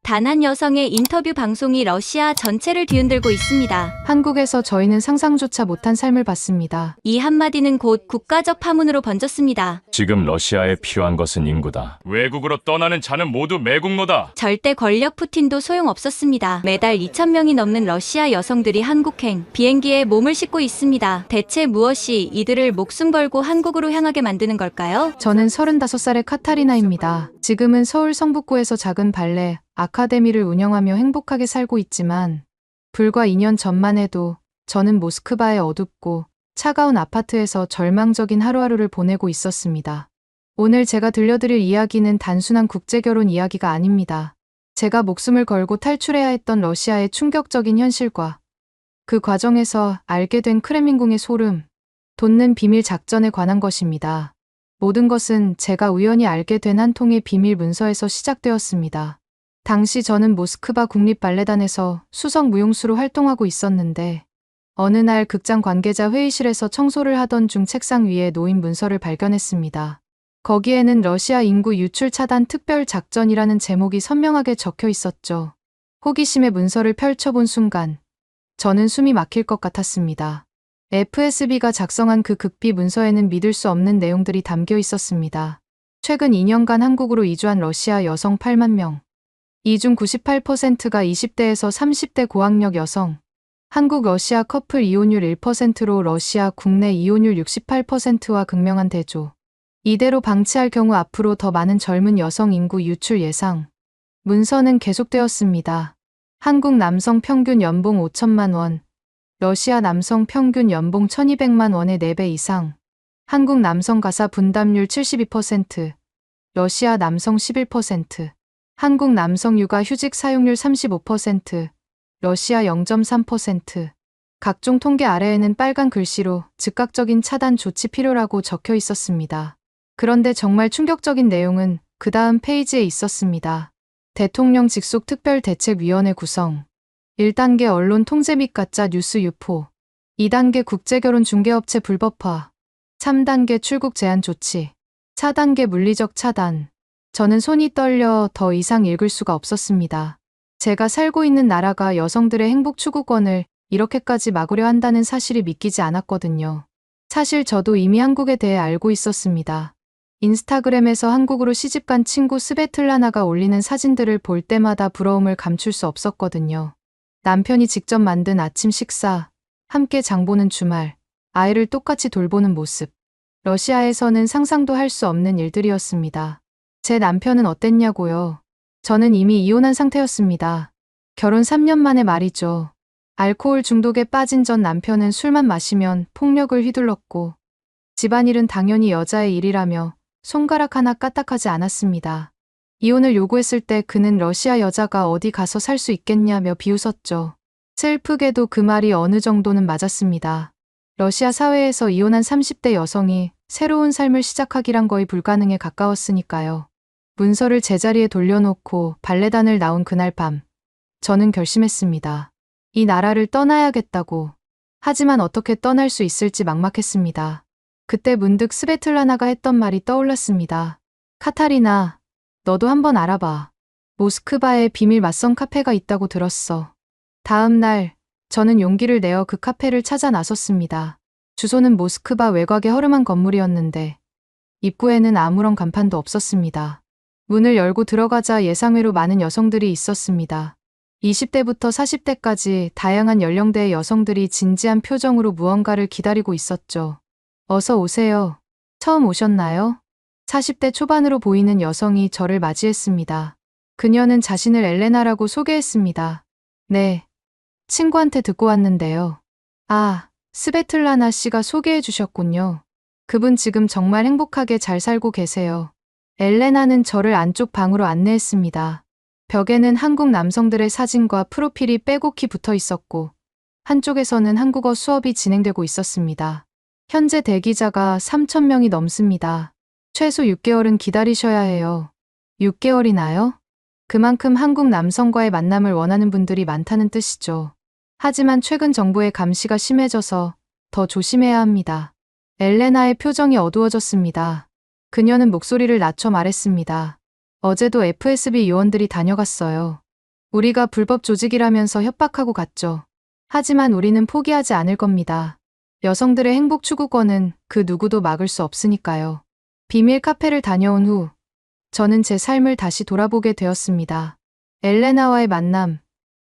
단 한 여성의 인터뷰 방송이 러시아 전체를 뒤흔들고 있습니다. 한국에서 저희는 상상조차 못한 삶을 봤습니다. 이 한마디는 곧 국가적 파문으로 번졌습니다. 지금 러시아에 필요한 것은 인구다. 외국으로 떠나는 자는 모두 매국노다. 절대 권력 푸틴도 소용없었습니다. 매달 2,000명이 넘는 러시아 여성들이 한국행 비행기에 몸을 싣고 있습니다. 대체 무엇이 이들을 목숨 걸고 한국으로 향하게 만드는 걸까요? 저는 35살의 카타리나입니다. 지금은 서울 성북구에서 작은 발레 아카데미를 운영하며 행복하게 살고 있지만 불과 2년 전만 해도 저는 모스크바의 어둡고 차가운 아파트에서 절망적인 하루하루를 보내고 있었습니다. 오늘 제가 들려드릴 이야기는 단순한 국제결혼 이야기가 아닙니다. 제가 목숨을 걸고 탈출해야 했던 러시아의 충격적인 현실과 그 과정에서 알게 된 크렘린궁의 소름, 돋는 비밀 작전에 관한 것입니다. 모든 것은 제가 우연히 알게 된 한 통의 비밀 문서에서 시작되었습니다. 당시 저는 모스크바 국립발레단에서 수석 무용수로 활동하고 있었는데 어느 날 극장 관계자 회의실에서 청소를 하던 중 책상 위에 놓인 문서를 발견했습니다. 거기에는 러시아 인구 유출 차단 특별 작전이라는 제목이 선명하게 적혀 있었죠. 호기심에 문서를 펼쳐본 순간 저는 숨이 막힐 것 같았습니다. FSB가 작성한 그 극비 문서에는 믿을 수 없는 내용들이 담겨 있었습니다. 최근 2년간 한국으로 이주한 러시아 여성 8만 명. 이 중 98%가 20대에서 30대 고학력 여성. 한국 러시아 커플 이혼율 1%로 러시아 국내 이혼율 68%와 극명한 대조. 이대로 방치할 경우 앞으로 더 많은 젊은 여성 인구 유출 예상. 문서는 계속되었습니다. 한국 남성 평균 연봉 5천만 원. 러시아 남성 평균 연봉 1200만 원의 4배 이상. 한국 남성 가사 분담률 72%. 러시아 남성 11%. 한국 남성 육아 휴직 사용률 35%, 러시아 0.3%. 각종 통계 아래에는 빨간 글씨로 즉각적인 차단 조치 필요라고 적혀 있었습니다. 그런데 정말 충격적인 내용은 그 다음 페이지에 있었습니다. 대통령 직속 특별대책위원회 구성. 1단계 언론 통제 및 가짜 뉴스 유포. 2단계 국제결혼 중개업체 불법화. 3단계 출국 제한 조치. 4단계 물리적 차단. 저는 손이 떨려 더 이상 읽을 수가 없었습니다. 제가 살고 있는 나라가 여성들의 행복 추구권을 이렇게까지 막으려 한다는 사실이 믿기지 않았거든요. 사실 저도 이미 한국에 대해 알고 있었습니다. 인스타그램에서 한국으로 시집간 친구 스베틀라나가 올리는 사진들을 볼 때마다 부러움을 감출 수 없었거든요. 남편이 직접 만든 아침 식사, 함께 장 보는 주말, 아이를 똑같이 돌보는 모습. 러시아에서는 상상도 할 수 없는 일들이었습니다. 제 남편은 어땠냐고요? 저는 이미 이혼한 상태였습니다. 결혼 3년 만에 말이죠. 알코올 중독에 빠진 전 남편은 술만 마시면 폭력을 휘둘렀고 집안일은 당연히 여자의 일이라며 손가락 하나 까딱하지 않았습니다. 이혼을 요구했을 때 그는 러시아 여자가 어디 가서 살 수 있겠냐며 비웃었죠. 슬프게도 그 말이 어느 정도는 맞았습니다. 러시아 사회에서 이혼한 30대 여성이 새로운 삶을 시작하기란 거의 불가능에 가까웠으니까요. 문서를 제자리에 돌려놓고 발레단을 나온 그날 밤, 저는 결심했습니다. 이 나라를 떠나야겠다고. 하지만 어떻게 떠날 수 있을지 막막했습니다. 그때 문득 스베틀라나가 했던 말이 떠올랐습니다. 카타리나, 너도 한번 알아봐. 모스크바에 비밀 맞선 카페가 있다고 들었어. 다음 날, 저는 용기를 내어 그 카페를 찾아 나섰습니다. 주소는 모스크바 외곽의 허름한 건물이었는데 입구에는 아무런 간판도 없었습니다. 문을 열고 들어가자 예상외로 많은 여성들이 있었습니다. 20대부터 40대까지 다양한 연령대의 여성들이 진지한 표정으로 무언가를 기다리고 있었죠. 어서 오세요. 처음 오셨나요? 40대 초반으로 보이는 여성이 저를 맞이했습니다. 그녀는 자신을 엘레나라고 소개했습니다. 네. 친구한테 듣고 왔는데요. 아, 스베틀라나 씨가 소개해 주셨군요. 그분 지금 정말 행복하게 잘 살고 계세요. 엘레나는 저를 안쪽 방으로 안내했습니다. 벽에는 한국 남성들의 사진과 프로필이 빼곡히 붙어 있었고 한쪽에서는 한국어 수업이 진행되고 있었습니다. 현재 대기자가 3,000명이 넘습니다. 최소 6개월은 기다리셔야 해요. 6개월이나요? 그만큼 한국 남성과의 만남을 원하는 분들이 많다는 뜻이죠. 하지만 최근 정부의 감시가 심해져서 더 조심해야 합니다. 엘레나의 표정이 어두워졌습니다. 그녀는 목소리를 낮춰 말했습니다. 어제도 FSB 요원들이 다녀갔어요. 우리가 불법 조직이라면서 협박하고 갔죠. 하지만 우리는 포기하지 않을 겁니다. 여성들의 행복 추구권은 그 누구도 막을 수 없으니까요. 비밀 카페를 다녀온 후 저는 제 삶을 다시 돌아보게 되었습니다. 엘레나와의 만남,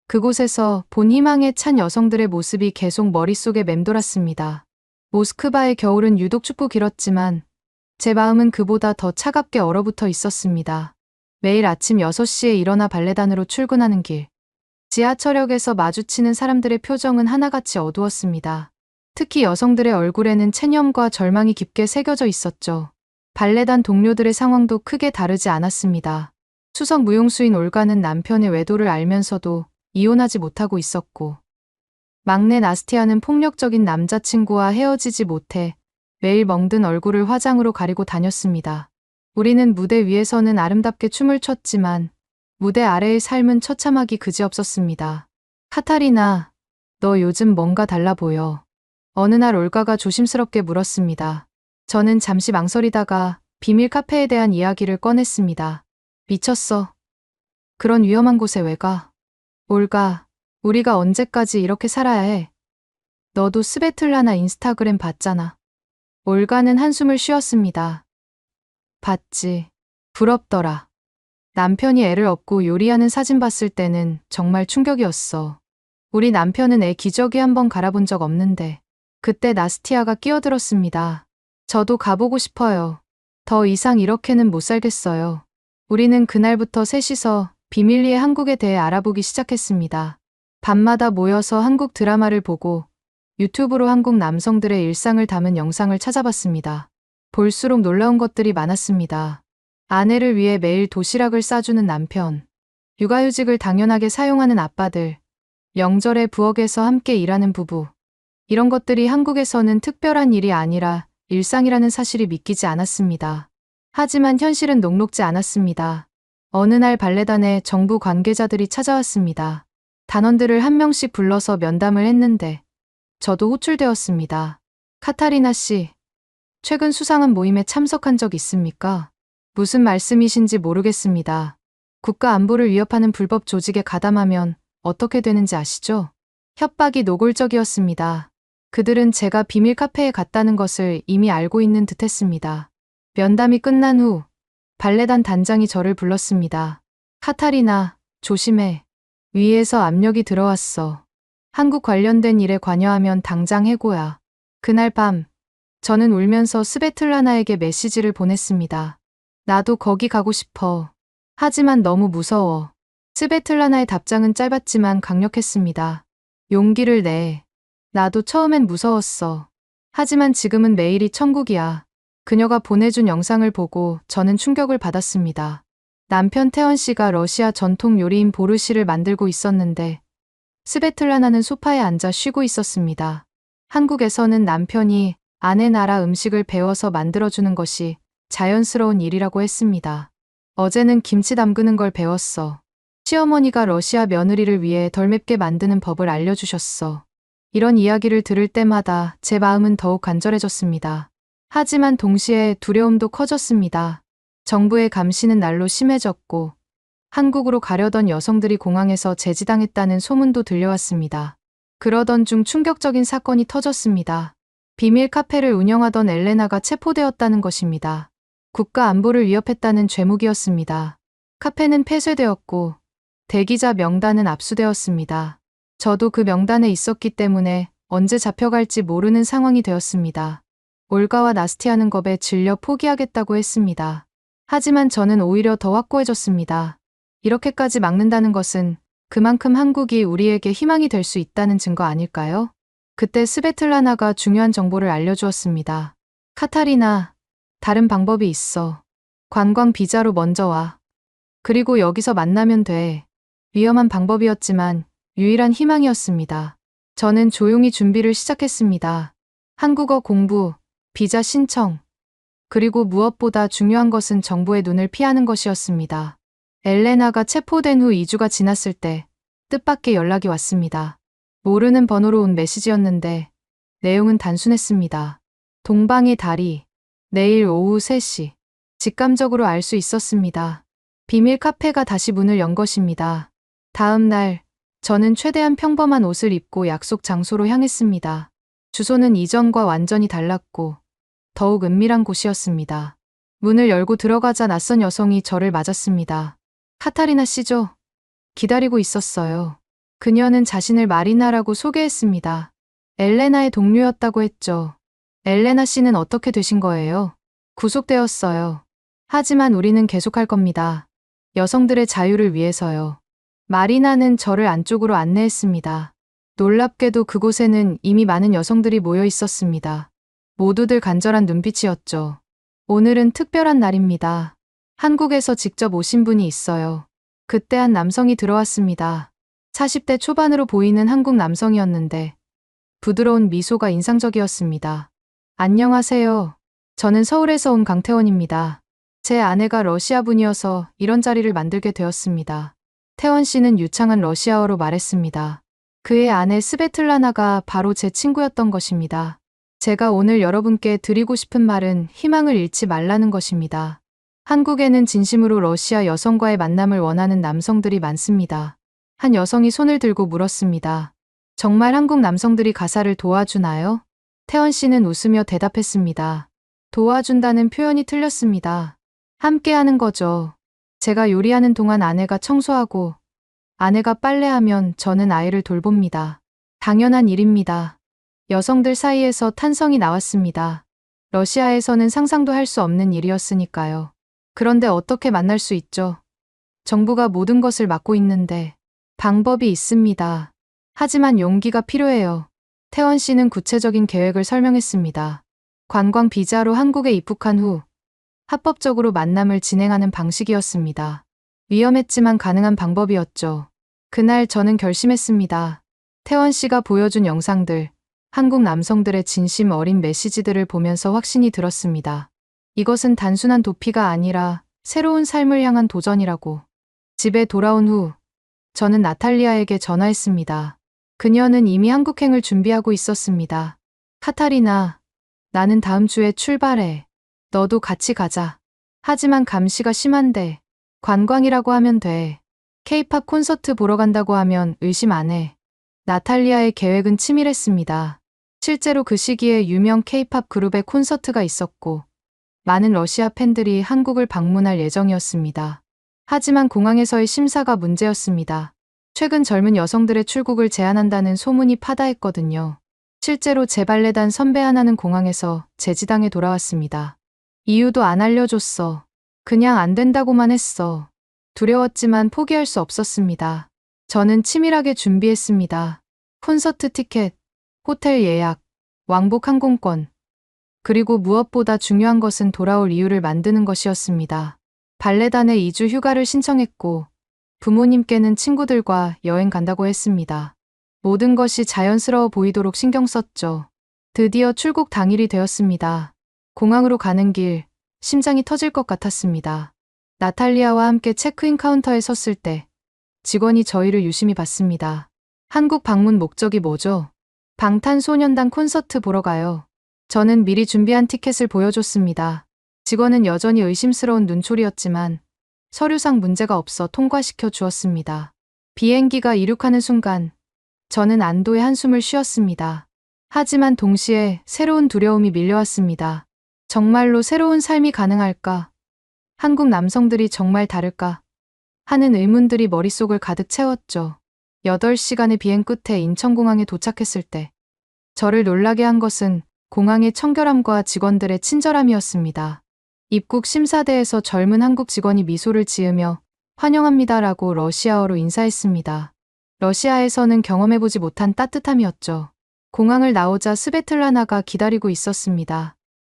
그곳에서 본 희망에 찬 여성들의 모습이 계속 머릿속에 맴돌았습니다. 모스크바의 겨울은 유독 춥고 길었지만 제 마음은 그보다 더 차갑게 얼어붙어 있었습니다. 매일 아침 6시에 일어나 발레단으로 출근하는 길. 지하철역에서 마주치는 사람들의 표정은 하나같이 어두웠습니다. 특히 여성들의 얼굴에는 체념과 절망이 깊게 새겨져 있었죠. 발레단 동료들의 상황도 크게 다르지 않았습니다. 수석 무용수인 올가는 남편의 외도를 알면서도 이혼하지 못하고 있었고, 막내 나스티아는 폭력적인 남자친구와 헤어지지 못해 매일 멍든 얼굴을 화장으로 가리고 다녔습니다. 우리는 무대 위에서는 아름답게 춤을 췄지만 무대 아래의 삶은 처참하기 그지없었습니다. 카타리나, 너 요즘 뭔가 달라 보여. 어느 날 올가가 조심스럽게 물었습니다. 저는 잠시 망설이다가 비밀 카페에 대한 이야기를 꺼냈습니다. 미쳤어. 그런 위험한 곳에 왜 가? 올가, 우리가 언제까지 이렇게 살아야 해? 너도 스베틀라나 인스타그램 봤잖아. 올가는 한숨을 쉬었습니다. 봤지. 부럽더라. 남편이 애를 업고 요리하는 사진 봤을 때는 정말 충격이었어. 우리 남편은 애 기저귀 한 번 갈아본 적 없는데. 그때 나스티아가 끼어들었습니다. 저도 가보고 싶어요. 더 이상 이렇게는 못 살겠어요. 우리는 그날부터 셋이서 비밀리에 한국에 대해 알아보기 시작했습니다. 밤마다 모여서 한국 드라마를 보고 유튜브로 한국 남성들의 일상을 담은 영상을 찾아봤습니다. 볼수록 놀라운 것들이 많았습니다. 아내를 위해 매일 도시락을 싸주는 남편, 육아휴직을 당연하게 사용하는 아빠들, 명절에 부엌에서 함께 일하는 부부. 이런 것들이 한국에서는 특별한 일이 아니라 일상이라는 사실이 믿기지 않았습니다. 하지만 현실은 녹록지 않았습니다. 어느 날 발레단에 정부 관계자들이 찾아왔습니다. 단원들을 한 명씩 불러서 면담을 했는데 저도 호출되었습니다. 카타리나 씨, 최근 수상한 모임에 참석한 적 있습니까? 무슨 말씀이신지 모르겠습니다. 국가 안보를 위협하는 불법 조직에 가담하면 어떻게 되는지 아시죠? 협박이 노골적이었습니다. 그들은 제가 비밀 카페에 갔다는 것을 이미 알고 있는 듯 했습니다. 면담이 끝난 후 발레단 단장이 저를 불렀습니다. 카타리나, 조심해. 위에서 압력이 들어왔어. 한국 관련된 일에 관여하면 당장 해고야. 그날 밤, 저는 울면서 스베틀라나에게 메시지를 보냈습니다. 나도 거기 가고 싶어. 하지만 너무 무서워. 스베틀라나의 답장은 짧았지만 강력했습니다. 용기를 내. 나도 처음엔 무서웠어. 하지만 지금은 매일이 천국이야. 그녀가 보내준 영상을 보고 저는 충격을 받았습니다. 남편 태원 씨가 러시아 전통 요리인 보르시를 만들고 있었는데 스베틀라나는 소파에 앉아 쉬고 있었습니다. 한국에서는 남편이 아내 나라 음식을 배워서 만들어주는 것이 자연스러운 일이라고 했습니다. 어제는 김치 담그는 걸 배웠어. 시어머니가 러시아 며느리를 위해 덜 맵게 만드는 법을 알려주셨어. 이런 이야기를 들을 때마다 제 마음은 더욱 간절해졌습니다. 하지만 동시에 두려움도 커졌습니다. 정부의 감시는 날로 심해졌고 한국으로 가려던 여성들이 공항에서 제지당했다는 소문도 들려왔습니다. 그러던 중 충격적인 사건이 터졌습니다. 비밀 카페를 운영하던 엘레나가 체포되었다는 것입니다. 국가 안보를 위협했다는 죄목이었습니다. 카페는 폐쇄되었고 대기자 명단은 압수되었습니다. 저도 그 명단에 있었기 때문에 언제 잡혀갈지 모르는 상황이 되었습니다. 올가와 나스티아는 겁에 질려 포기하겠다고 했습니다. 하지만 저는 오히려 더 확고해졌습니다. 이렇게까지 막는다는 것은 그만큼 한국이 우리에게 희망이 될 수 있다는 증거 아닐까요? 그때 스베틀라나가 중요한 정보를 알려주었습니다. 카타리나, 다른 방법이 있어. 관광 비자로 먼저 와. 그리고 여기서 만나면 돼. 위험한 방법이었지만 유일한 희망이었습니다. 저는 조용히 준비를 시작했습니다. 한국어 공부, 비자 신청, 그리고 무엇보다 중요한 것은 정부의 눈을 피하는 것이었습니다. 엘레나가 체포된 후 2주가 지났을 때 뜻밖의 연락이 왔습니다. 모르는 번호로 온 메시지였는데 내용은 단순했습니다. 동방의 달이 내일 오후 3시. 직감적으로 알 수 있었습니다. 비밀 카페가 다시 문을 연 것입니다. 다음 날, 저는 최대한 평범한 옷을 입고 약속 장소로 향했습니다. 주소는 이전과 완전히 달랐고, 더욱 은밀한 곳이었습니다. 문을 열고 들어가자 낯선 여성이 저를 맞았습니다. 카타리나 씨죠? 기다리고 있었어요. 그녀는 자신을 마리나라고 소개했습니다. 엘레나의 동료였다고 했죠. 엘레나 씨는 어떻게 되신 거예요? 구속되었어요. 하지만 우리는 계속할 겁니다. 여성들의 자유를 위해서요. 마리나는 저를 안쪽으로 안내했습니다. 놀랍게도 그곳에는 이미 많은 여성들이 모여 있었습니다. 모두들 간절한 눈빛이었죠. 오늘은 특별한 날입니다. 한국에서 직접 오신 분이 있어요. 그때 한 남성이 들어왔습니다. 40대 초반으로 보이는 한국 남성이었는데 부드러운 미소가 인상적이었습니다. 안녕하세요. 저는 서울에서 온 강태원입니다. 제 아내가 러시아 분이어서 이런 자리를 만들게 되었습니다. 태원 씨는 유창한 러시아어로 말했습니다. 그의 아내 스베틀라나가 바로 제 친구였던 것입니다. 제가 오늘 여러분께 드리고 싶은 말은 희망을 잃지 말라는 것입니다. 한국에는 진심으로 러시아 여성과의 만남을 원하는 남성들이 많습니다. 한 여성이 손을 들고 물었습니다. 정말 한국 남성들이 가사를 도와주나요? 태원 씨는 웃으며 대답했습니다. 도와준다는 표현이 틀렸습니다. 함께하는 거죠. 제가 요리하는 동안 아내가 청소하고 아내가 빨래하면 저는 아이를 돌봅니다. 당연한 일입니다. 여성들 사이에서 탄성이 나왔습니다. 러시아에서는 상상도 할 수 없는 일이었으니까요. 그런데 어떻게 만날 수 있죠? 정부가 모든 것을 막고 있는데 방법이 있습니다. 하지만 용기가 필요해요. 태원 씨는 구체적인 계획을 설명했습니다. 관광 비자로 한국에 입국한 후 합법적으로 만남을 진행하는 방식이었습니다. 위험했지만 가능한 방법이었죠. 그날 저는 결심했습니다. 태원 씨가 보여준 영상들, 한국 남성들의 진심 어린 메시지들을 보면서 확신이 들었습니다. 이것은 단순한 도피가 아니라 새로운 삶을 향한 도전이라고. 집에 돌아온 후 저는 나탈리아에게 전화했습니다. 그녀는 이미 한국행을 준비하고 있었습니다. 카타리나, 나는 다음 주에 출발해. 너도 같이 가자. 하지만 감시가 심한데 관광이라고 하면 돼. K-팝 콘서트 보러 간다고 하면 의심 안 해. 나탈리아의 계획은 치밀했습니다. 실제로 그 시기에 유명 K-팝 그룹의 콘서트가 있었고 많은 러시아 팬들이 한국을 방문할 예정이었습니다. 하지만 공항에서의 심사가 문제였습니다. 최근 젊은 여성들의 출국을 제한한다는 소문이 파다했거든요. 실제로 제 발레단 선배 하나는 공항에서 제지당해 돌아왔습니다. 이유도 안 알려줬어. 그냥 안 된다고만 했어. 두려웠지만 포기할 수 없었습니다. 저는 치밀하게 준비했습니다. 콘서트 티켓, 호텔 예약, 왕복 항공권. 그리고 무엇보다 중요한 것은 돌아올 이유를 만드는 것이었습니다. 발레단에 2주 휴가를 신청했고 부모님께는 친구들과 여행 간다고 했습니다. 모든 것이 자연스러워 보이도록 신경 썼죠. 드디어 출국 당일이 되었습니다. 공항으로 가는 길, 심장이 터질 것 같았습니다. 나탈리아와 함께 체크인 카운터에 섰을 때 직원이 저희를 유심히 봤습니다. 한국 방문 목적이 뭐죠? 방탄소년단 콘서트 보러 가요. 저는 미리 준비한 티켓을 보여줬습니다. 직원은 여전히 의심스러운 눈초리였지만 서류상 문제가 없어 통과시켜 주었습니다. 비행기가 이륙하는 순간 저는 안도의 한숨을 쉬었습니다. 하지만 동시에 새로운 두려움이 밀려왔습니다. 정말로 새로운 삶이 가능할까? 한국 남성들이 정말 다를까? 하는 의문들이 머릿속을 가득 채웠죠. 8시간의 비행 끝에 인천공항에 도착했을 때 저를 놀라게 한 것은 공항의 청결함과 직원들의 친절함이었습니다. 입국 심사대에서 젊은 한국 직원이 미소를 지으며 환영합니다라고 러시아어로 인사했습니다. 러시아에서는 경험해보지 못한 따뜻함이었죠. 공항을 나오자 스베틀라나가 기다리고 있었습니다.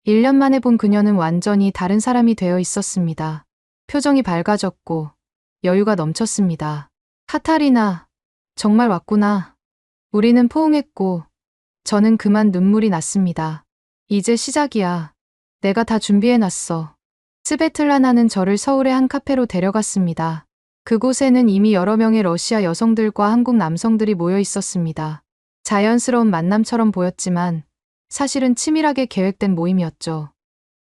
1년 만에 본 그녀는 완전히 다른 사람이 되어 있었습니다. 표정이 밝아졌고 여유가 넘쳤습니다. 카타리나, 정말 왔구나. 우리는 포옹했고 저는 그만 눈물이 났습니다. 이제 시작이야. 내가 다 준비해놨어. 스베틀라나는 저를 서울의 한 카페로 데려갔습니다. 그곳에는 이미 여러 명의 러시아 여성들과 한국 남성들이 모여 있었습니다. 자연스러운 만남처럼 보였지만 사실은 치밀하게 계획된 모임이었죠.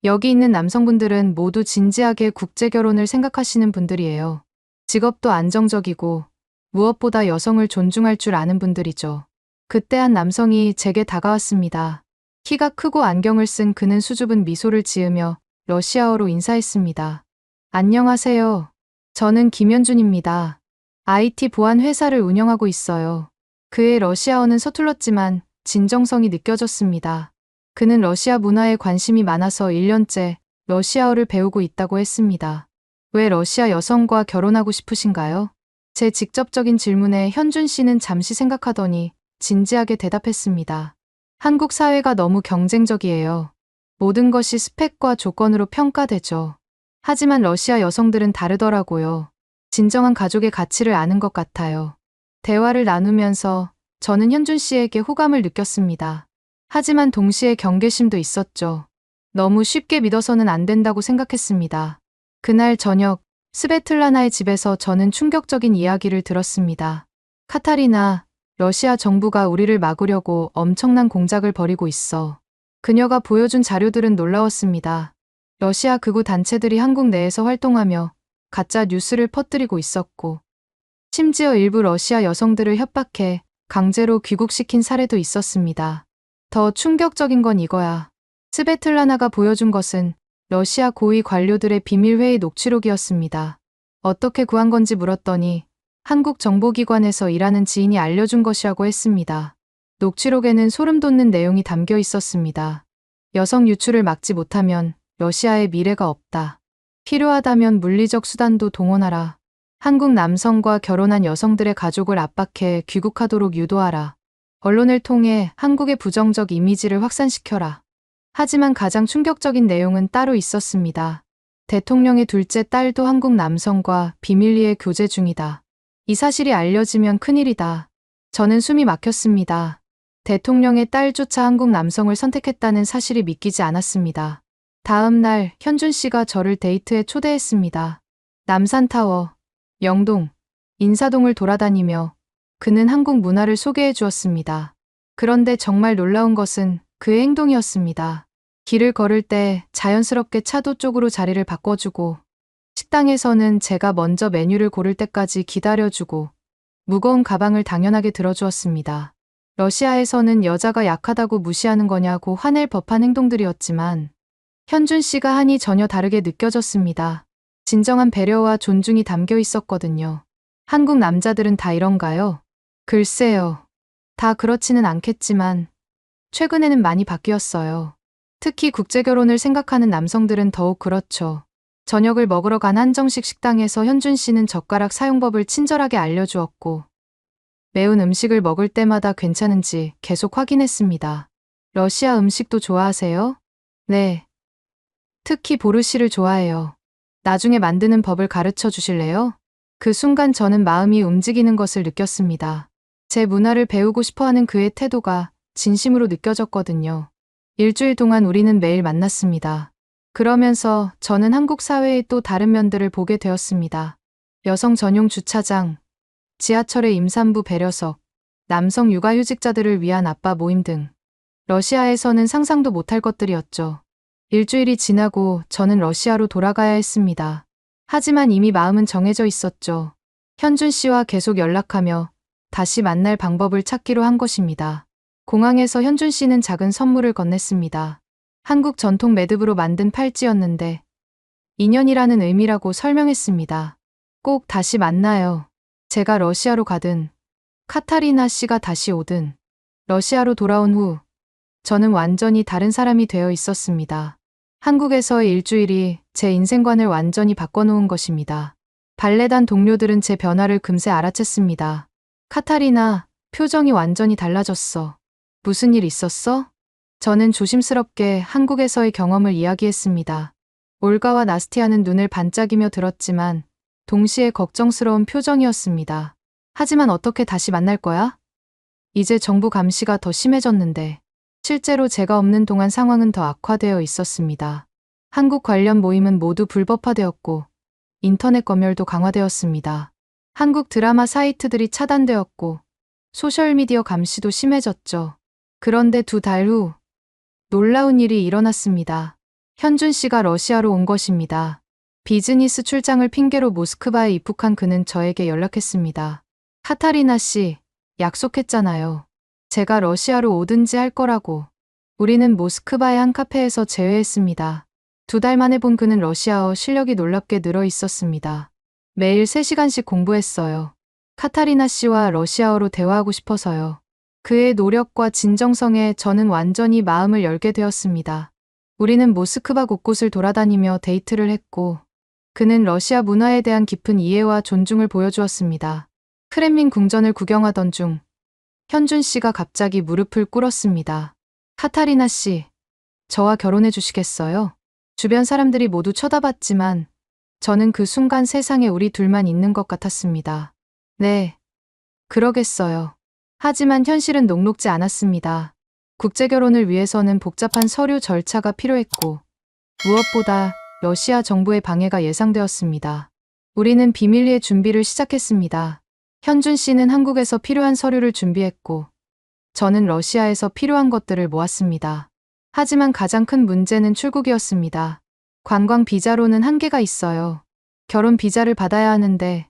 여기 있는 남성분들은 모두 진지하게 국제결혼을 생각하시는 분들이에요. 직업도 안정적이고 무엇보다 여성을 존중할 줄 아는 분들이죠. 그때 한 남성이 제게 다가왔습니다. 키가 크고 안경을 쓴 그는 수줍은 미소를 지으며 러시아어로 인사했습니다. 안녕하세요. 저는 김현준입니다. IT 보안 회사를 운영하고 있어요. 그의 러시아어는 서툴렀지만 진정성이 느껴졌습니다. 그는 러시아 문화에 관심이 많아서 1년째 러시아어를 배우고 있다고 했습니다. 왜 러시아 여성과 결혼하고 싶으신가요? 제 직접적인 질문에 현준 씨는 잠시 생각하더니 진지하게 대답했습니다. 한국 사회가 너무 경쟁적이에요. 모든 것이 스펙과 조건으로 평가되죠. 하지만 러시아 여성들은 다르더라고요. 진정한 가족의 가치를 아는 것 같아요. 대화를 나누면서 저는 현준 씨에게 호감을 느꼈습니다. 하지만 동시에 경계심도 있었죠. 너무 쉽게 믿어서는 안 된다고 생각했습니다. 그날 저녁, 스베틀라나의 집에서 저는 충격적인 이야기를 들었습니다. 카타리나, 러시아 정부가 우리를 막으려고 엄청난 공작을 벌이고 있어. 그녀가 보여준 자료들은 놀라웠습니다. 러시아 극우 단체들이 한국 내에서 활동하며 가짜 뉴스를 퍼뜨리고 있었고, 심지어 일부 러시아 여성들을 협박해 강제로 귀국시킨 사례도 있었습니다. 더 충격적인 건 이거야. 스베틀라나가 보여준 것은 러시아 고위 관료들의 비밀회의 녹취록이었습니다. 어떻게 구한 건지 물었더니 한국 정보기관에서 일하는 지인이 알려준 것이라고 했습니다. 녹취록에는 소름 돋는 내용이 담겨 있었습니다. 여성 유출을 막지 못하면 러시아의 미래가 없다. 필요하다면 물리적 수단도 동원하라. 한국 남성과 결혼한 여성들의 가족을 압박해 귀국하도록 유도하라. 언론을 통해 한국의 부정적 이미지를 확산시켜라. 하지만 가장 충격적인 내용은 따로 있었습니다. 대통령의 둘째 딸도 한국 남성과 비밀리에 교제 중이다. 이 사실이 알려지면 큰일이다. 저는 숨이 막혔습니다. 대통령의 딸조차 한국 남성을 선택했다는 사실이 믿기지 않았습니다. 다음 날 현준 씨가 저를 데이트에 초대했습니다. 남산타워, 영동, 인사동을 돌아다니며 그는 한국 문화를 소개해 주었습니다. 그런데 정말 놀라운 것은 그의 행동이었습니다. 길을 걸을 때 자연스럽게 차도 쪽으로 자리를 바꿔주고, 식당에서는 제가 먼저 메뉴를 고를 때까지 기다려주고, 무거운 가방을 당연하게 들어주었습니다. 러시아에서는 여자가 약하다고 무시하는 거냐고 화낼 법한 행동들이었지만, 현준 씨가 하니 전혀 다르게 느껴졌습니다. 진정한 배려와 존중이 담겨 있었거든요. 한국 남자들은 다 이런가요? 글쎄요. 다 그렇지는 않겠지만, 최근에는 많이 바뀌었어요. 특히 국제결혼을 생각하는 남성들은 더욱 그렇죠. 저녁을 먹으러 간 한정식 식당에서 현준 씨는 젓가락 사용법을 친절하게 알려주었고, 매운 음식을 먹을 때마다 괜찮은지 계속 확인했습니다. 러시아 음식도 좋아하세요? 네. 특히 보르시를 좋아해요. 나중에 만드는 법을 가르쳐 주실래요? 그 순간 저는 마음이 움직이는 것을 느꼈습니다. 제 문화를 배우고 싶어하는 그의 태도가 진심으로 느껴졌거든요. 일주일 동안 우리는 매일 만났습니다. 그러면서 저는 한국 사회의 또 다른 면들을 보게 되었습니다. 여성 전용 주차장, 지하철의 임산부 배려석, 남성 육아휴직자들을 위한 아빠 모임 등 러시아에서는 상상도 못할 것들이었죠. 일주일이 지나고 저는 러시아로 돌아가야 했습니다. 하지만 이미 마음은 정해져 있었죠. 현준 씨와 계속 연락하며 다시 만날 방법을 찾기로 한 것입니다. 공항에서 현준 씨는 작은 선물을 건넸습니다. 한국 전통 매듭으로 만든 팔찌였는데 인연이라는 의미라고 설명했습니다. 꼭 다시 만나요. 제가 러시아로 가든 카타리나 씨가 다시 오든 러시아로 돌아온 후 저는 완전히 다른 사람이 되어 있었습니다. 한국에서의 일주일이 제 인생관을 완전히 바꿔놓은 것입니다. 발레단 동료들은 제 변화를 금세 알아챘습니다. 카타리나, 표정이 완전히 달라졌어. 무슨 일 있었어? 저는 조심스럽게 한국에서의 경험을 이야기했습니다. 올가와 나스티아는 눈을 반짝이며 들었지만 동시에 걱정스러운 표정이었습니다. 하지만 어떻게 다시 만날 거야? 이제 정부 감시가 더 심해졌는데 실제로 제가 없는 동안 상황은 더 악화되어 있었습니다. 한국 관련 모임은 모두 불법화되었고 인터넷 검열도 강화되었습니다. 한국 드라마 사이트들이 차단되었고 소셜미디어 감시도 심해졌죠. 그런데 2달 후 놀라운 일이 일어났습니다. 현준 씨가 러시아로 온 것입니다. 비즈니스 출장을 핑계로 모스크바에 입국한 그는 저에게 연락했습니다. 카타리나 씨, 약속했잖아요. 제가 러시아로 오든지 할 거라고. 우리는 모스크바의 한 카페에서 재회했습니다. 2달 만에 본 그는 러시아어 실력이 놀랍게 늘어 있었습니다. 매일 3시간씩 공부했어요. 카타리나 씨와 러시아어로 대화하고 싶어서요. 그의 노력과 진정성에 저는 완전히 마음을 열게 되었습니다. 우리는 모스크바 곳곳을 돌아다니며 데이트를 했고, 그는 러시아 문화에 대한 깊은 이해와 존중을 보여주었습니다. 크렘린 궁전을 구경하던 중, 현준 씨가 갑자기 무릎을 꿇었습니다. 카타리나 씨, 저와 결혼해 주시겠어요? 주변 사람들이 모두 쳐다봤지만, 저는 그 순간 세상에 우리 둘만 있는 것 같았습니다. 네, 그러겠어요. 하지만 현실은 녹록지 않았습니다. 국제결혼을 위해서는 복잡한 서류 절차가 필요했고, 무엇보다 러시아 정부의 방해가 예상되었습니다. 우리는 비밀리에 준비를 시작했습니다. 현준 씨는 한국에서 필요한 서류를 준비했고, 저는 러시아에서 필요한 것들을 모았습니다. 하지만 가장 큰 문제는 출국이었습니다. 관광 비자로는 한계가 있어요. 결혼 비자를 받아야 하는데,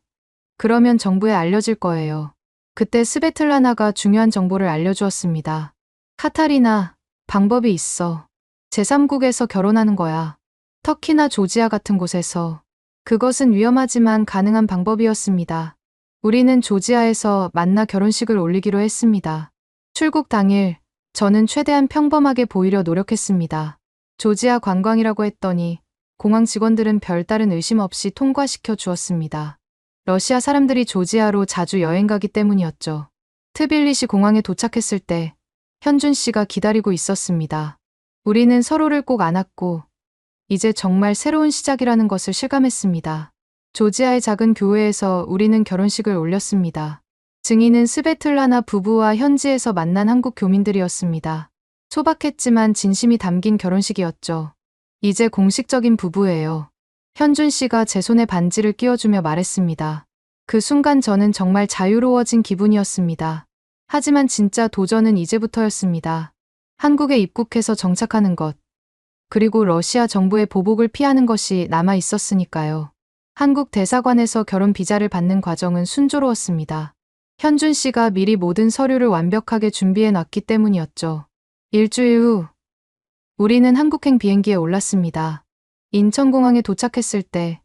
그러면 정부에 알려질 거예요. 그때 스베틀라나가 중요한 정보를 알려주었습니다. 카타리나, 방법이 있어. 제3국에서 결혼하는 거야. 터키나 조지아 같은 곳에서. 그것은 위험하지만 가능한 방법이었습니다. 우리는 조지아에서 만나 결혼식을 올리기로 했습니다. 출국 당일, 저는 최대한 평범하게 보이려 노력했습니다. 조지아 관광이라고 했더니 공항 직원들은 별다른 의심 없이 통과시켜 주었습니다. 러시아 사람들이 조지아로 자주 여행 가기 때문이었죠. 트빌리시 공항에 도착했을 때 현준 씨가 기다리고 있었습니다. 우리는 서로를 꼭 안았고 이제 정말 새로운 시작이라는 것을 실감했습니다. 조지아의 작은 교회에서 우리는 결혼식을 올렸습니다. 증인은 스베틀라나 부부와 현지에서 만난 한국 교민들이었습니다. 소박했지만 진심이 담긴 결혼식이었죠. 이제 공식적인 부부예요. 현준 씨가 제 손에 반지를 끼워주며 말했습니다. 그 순간 저는 정말 자유로워진 기분이었습니다. 하지만 진짜 도전은 이제부터였습니다. 한국에 입국해서 정착하는 것, 그리고 러시아 정부의 보복을 피하는 것이 남아 있었으니까요. 한국 대사관에서 결혼 비자를 받는 과정은 순조로웠습니다. 현준 씨가 미리 모든 서류를 완벽하게 준비해 놨기 때문이었죠. 일주일 후, 우리는 한국행 비행기에 올랐습니다. 인천공항에 도착했을 때,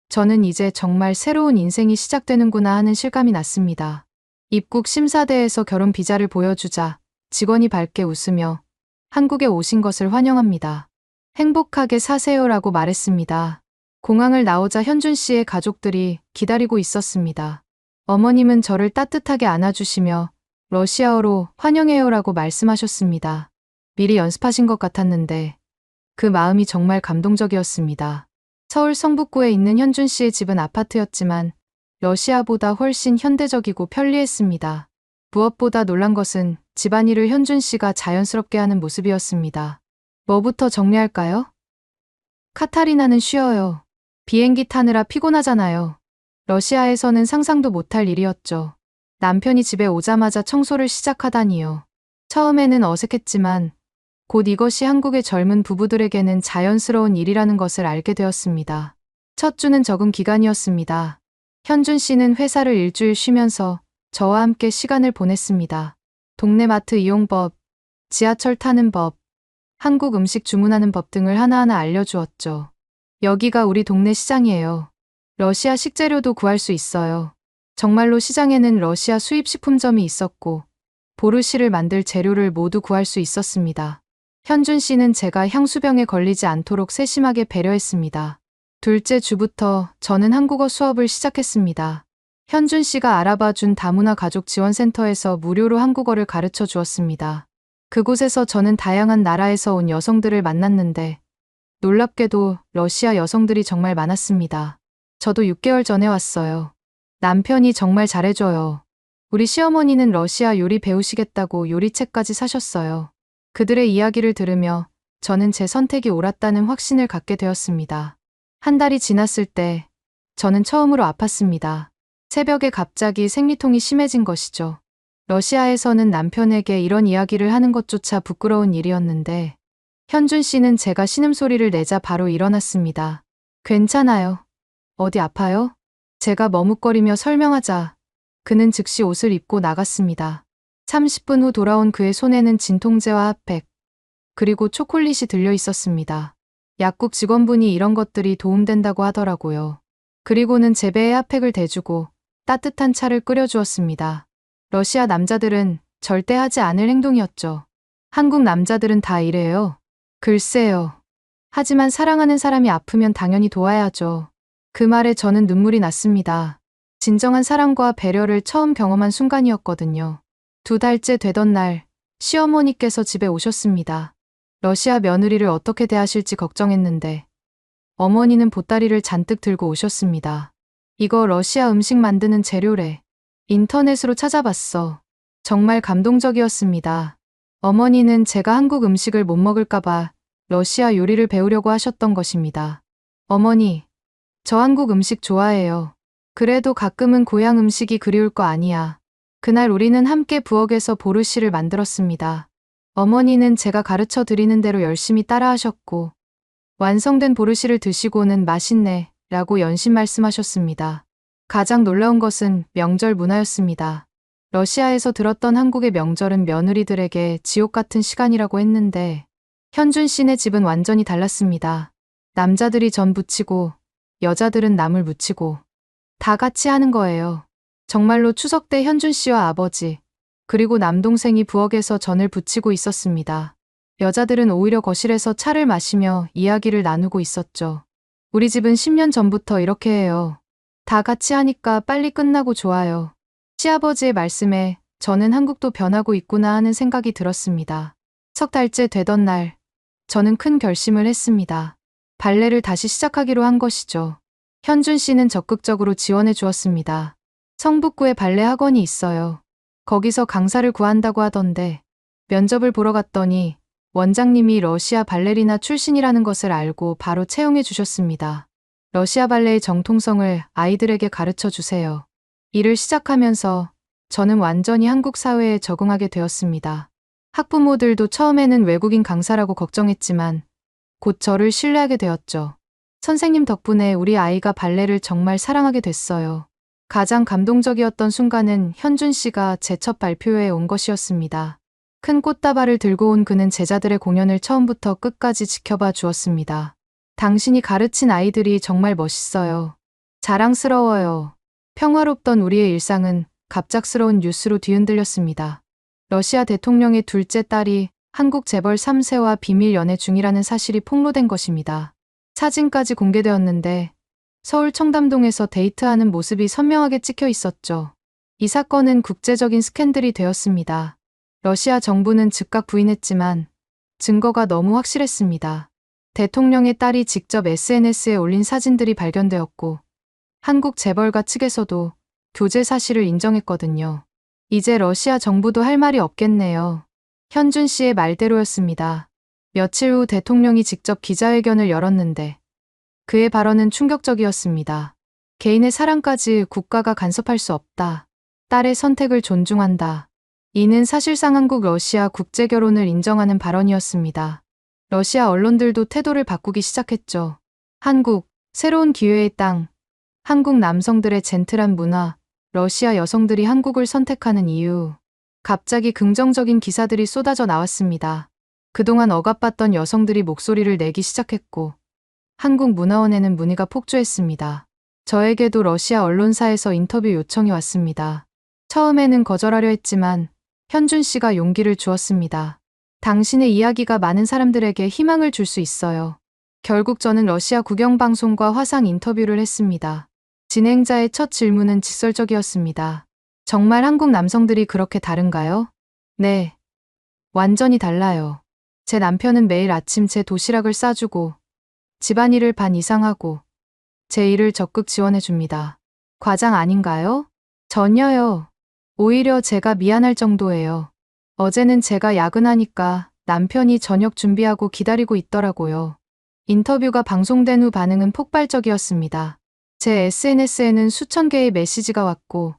저는 이제 정말 새로운 인생이 시작되는구나 하는 실감이 났습니다. 입국 심사대에서 결혼 비자를 보여주자 직원이 밝게 웃으며 한국에 오신 것을 환영합니다. 행복하게 사세요라고 말했습니다. 공항을 나오자 현준 씨의 가족들이 기다리고 있었습니다. 어머님은 저를 따뜻하게 안아주시며 러시아어로 환영해요라고 말씀하셨습니다. 미리 연습하신 것 같았는데 그 마음이 정말 감동적이었습니다. 서울 성북구에 있는 현준 씨의 집은 아파트였지만 러시아보다 훨씬 현대적이고 편리했습니다. 무엇보다 놀란 것은 집안일을 현준 씨가 자연스럽게 하는 모습이었습니다. 뭐부터 정리할까요? 카타리나는 쉬어요. 비행기 타느라 피곤하잖아요. 러시아에서는 상상도 못할 일이었죠. 남편이 집에 오자마자 청소를 시작하다니요. 처음에는 어색했지만 곧 이것이 한국의 젊은 부부들에게는 자연스러운 일이라는 것을 알게 되었습니다. 첫 주는 적응 기간이었습니다. 현준 씨는 회사를 일주일 쉬면서 저와 함께 시간을 보냈습니다. 동네 마트 이용법, 지하철 타는 법, 한국 음식 주문하는 법 등을 하나하나 알려주었죠. 여기가 우리 동네 시장이에요. 러시아 식재료도 구할 수 있어요. 정말로 시장에는 러시아 수입 식품점이 있었고 보르시를 만들 재료를 모두 구할 수 있었습니다. 현준 씨는 제가 향수병에 걸리지 않도록 세심하게 배려했습니다. 둘째 주부터 저는 한국어 수업을 시작했습니다. 현준 씨가 알아봐 준 다문화 가족 지원센터에서 무료로 한국어를 가르쳐 주었습니다. 그곳에서 저는 다양한 나라에서 온 여성들을 만났는데 놀랍게도 러시아 여성들이 정말 많았습니다. 저도 6개월 전에 왔어요. 남편이 정말 잘해줘요. 우리 시어머니는 러시아 요리 배우시겠다고 요리책까지 사셨어요. 그들의 이야기를 들으며 저는 제 선택이 옳았다는 확신을 갖게 되었습니다. 한 달이 지났을 때 저는 처음으로 아팠습니다. 새벽에 갑자기 생리통이 심해진 것이죠. 러시아에서는 남편에게 이런 이야기를 하는 것조차 부끄러운 일이었는데 현준 씨는 제가 신음소리를 내자 바로 일어났습니다. 괜찮아요. 어디 아파요? 제가 머뭇거리며 설명하자 그는 즉시 옷을 입고 나갔습니다. 30분 후 돌아온 그의 손에는 진통제와 핫팩, 그리고 초콜릿이 들려 있었습니다. 약국 직원분이 이런 것들이 도움된다고 하더라고요. 그리고는 제 배에 핫팩을 대주고 따뜻한 차를 끓여주었습니다. 러시아 남자들은 절대 하지 않을 행동이었죠. 한국 남자들은 다 이래요. 글쎄요. 하지만 사랑하는 사람이 아프면 당연히 도와야죠. 그 말에 저는 눈물이 났습니다. 진정한 사랑과 배려를 처음 경험한 순간이었거든요. 2달째 되던 날, 시어머니께서 집에 오셨습니다. 러시아 며느리를 어떻게 대하실지 걱정했는데, 어머니는 보따리를 잔뜩 들고 오셨습니다. 이거 러시아 음식 만드는 재료래. 인터넷으로 찾아봤어. 정말 감동적이었습니다. 어머니는 제가 한국 음식을 못 먹을까봐 러시아 요리를 배우려고 하셨던 것입니다. 어머니, 저 한국 음식 좋아해요. 그래도 가끔은 고향 음식이 그리울 거 아니야. 그날 우리는 함께 부엌에서 보르시를 만들었습니다. 어머니는 제가 가르쳐 드리는 대로 열심히 따라하셨고, 완성된 보르시를 드시고는 맛있네 라고 연신 말씀하셨습니다. 가장 놀라운 것은 명절 문화였습니다. 러시아에서 들었던 한국의 명절은 며느리들에게 지옥 같은 시간이라고 했는데, 현준 씨네 집은 완전히 달랐습니다. 남자들이 전 부치고, 여자들은 나물 무치고, 다 같이 하는 거예요. 정말로 추석 때 현준 씨와 아버지, 그리고 남동생이 부엌에서 전을 부치고 있었습니다. 여자들은 오히려 거실에서 차를 마시며 이야기를 나누고 있었죠. 우리 집은 10년 전부터 이렇게 해요. 다 같이 하니까 빨리 끝나고 좋아요. 시아버지의 말씀에 저는 한국도 변하고 있구나 하는 생각이 들었습니다. 3달째 되던 날, 저는 큰 결심을 했습니다. 발레를 다시 시작하기로 한 것이죠. 현준 씨는 적극적으로 지원해 주었습니다. 성북구에 발레 학원이 있어요. 거기서 강사를 구한다고 하던데, 면접을 보러 갔더니 원장님이 러시아 발레리나 출신이라는 것을 알고 바로 채용해 주셨습니다. 러시아 발레의 정통성을 아이들에게 가르쳐 주세요. 일을 시작하면서 저는 완전히 한국 사회에 적응하게 되었습니다. 학부모들도 처음에는 외국인 강사라고 걱정했지만 곧 저를 신뢰하게 되었죠. 선생님 덕분에 우리 아이가 발레를 정말 사랑하게 됐어요. 가장 감동적이었던 순간은 현준 씨가 제 첫 발표회에 온 것이었습니다. 큰 꽃다발을 들고 온 그는 제자들의 공연을 처음부터 끝까지 지켜봐 주었습니다. 당신이 가르친 아이들이 정말 멋있어요. 자랑스러워요. 평화롭던 우리의 일상은 갑작스러운 뉴스로 뒤흔들렸습니다. 러시아 대통령의 둘째 딸이 한국 재벌 3세와 비밀 연애 중이라는 사실이 폭로된 것입니다. 사진까지 공개되었는데 서울 청담동에서 데이트하는 모습이 선명하게 찍혀 있었죠. 이 사건은 국제적인 스캔들이 되었습니다. 러시아 정부는 즉각 부인했지만 증거가 너무 확실했습니다. 대통령의 딸이 직접 SNS에 올린 사진들이 발견되었고 한국 재벌가 측에서도 교제 사실을 인정했거든요. 이제 러시아 정부도 할 말이 없겠네요. 현준 씨의 말대로였습니다. 며칠 후 대통령이 직접 기자회견을 열었는데 그의 발언은 충격적이었습니다. 개인의 사랑까지 국가가 간섭할 수 없다. 딸의 선택을 존중한다. 이는 사실상 한국 러시아 국제결혼을 인정하는 발언이었습니다. 러시아 언론들도 태도를 바꾸기 시작했죠. 한국, 새로운 기회의 땅. 한국 남성들의 젠틀한 문화, 러시아 여성들이 한국을 선택하는 이유. 갑자기 긍정적인 기사들이 쏟아져 나왔습니다. 그동안 억압받던 여성들이 목소리를 내기 시작했고 한국문화원에는 문의가 폭주했습니다. 저에게도 러시아 언론사에서 인터뷰 요청이 왔습니다. 처음에는 거절하려 했지만 현준 씨가 용기를 주었습니다. 당신의 이야기가 많은 사람들에게 희망을 줄 수 있어요. 결국 저는 러시아 국영방송과 화상 인터뷰를 했습니다. 진행자의 첫 질문은 직설적이었습니다. 정말 한국 남성들이 그렇게 다른가요? 네. 완전히 달라요. 제 남편은 매일 아침 제 도시락을 싸주고 집안일을 반 이상 하고 제 일을 적극 지원해 줍니다. 과장 아닌가요? 전혀요. 오히려 제가 미안할 정도예요. 어제는 제가 야근하니까 남편이 저녁 준비하고 기다리고 있더라고요. 인터뷰가 방송된 후 반응은 폭발적이었습니다. 제 SNS에는 수천 개의 메시지가 왔고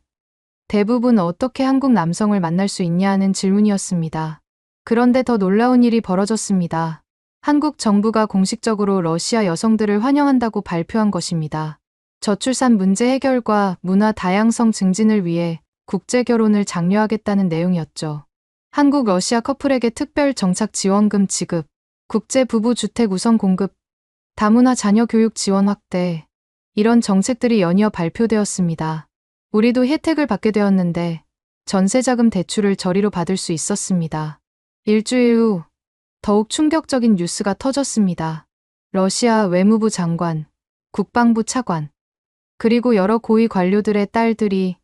대부분 어떻게 한국 남성을 만날 수 있냐는 질문이었습니다. 그런데 더 놀라운 일이 벌어졌습니다. 한국 정부가 공식적으로 러시아 여성들을 환영한다고 발표한 것입니다. 저출산 문제 해결과 문화 다양성 증진을 위해 국제 결혼을 장려하겠다는 내용이었죠. 한국 러시아 커플에게 특별 정착 지원금 지급, 국제 부부 주택 우선 공급, 다문화 자녀 교육 지원 확대, 이런 정책들이 연이어 발표되었습니다. 우리도 혜택을 받게 되었는데 전세자금 대출을 저리로 받을 수 있었습니다. 일주일 후 더욱 충격적인 뉴스가 터졌습니다. 러시아 외무부 장관, 국방부 차관, 그리고 여러 고위 관료들의 딸들이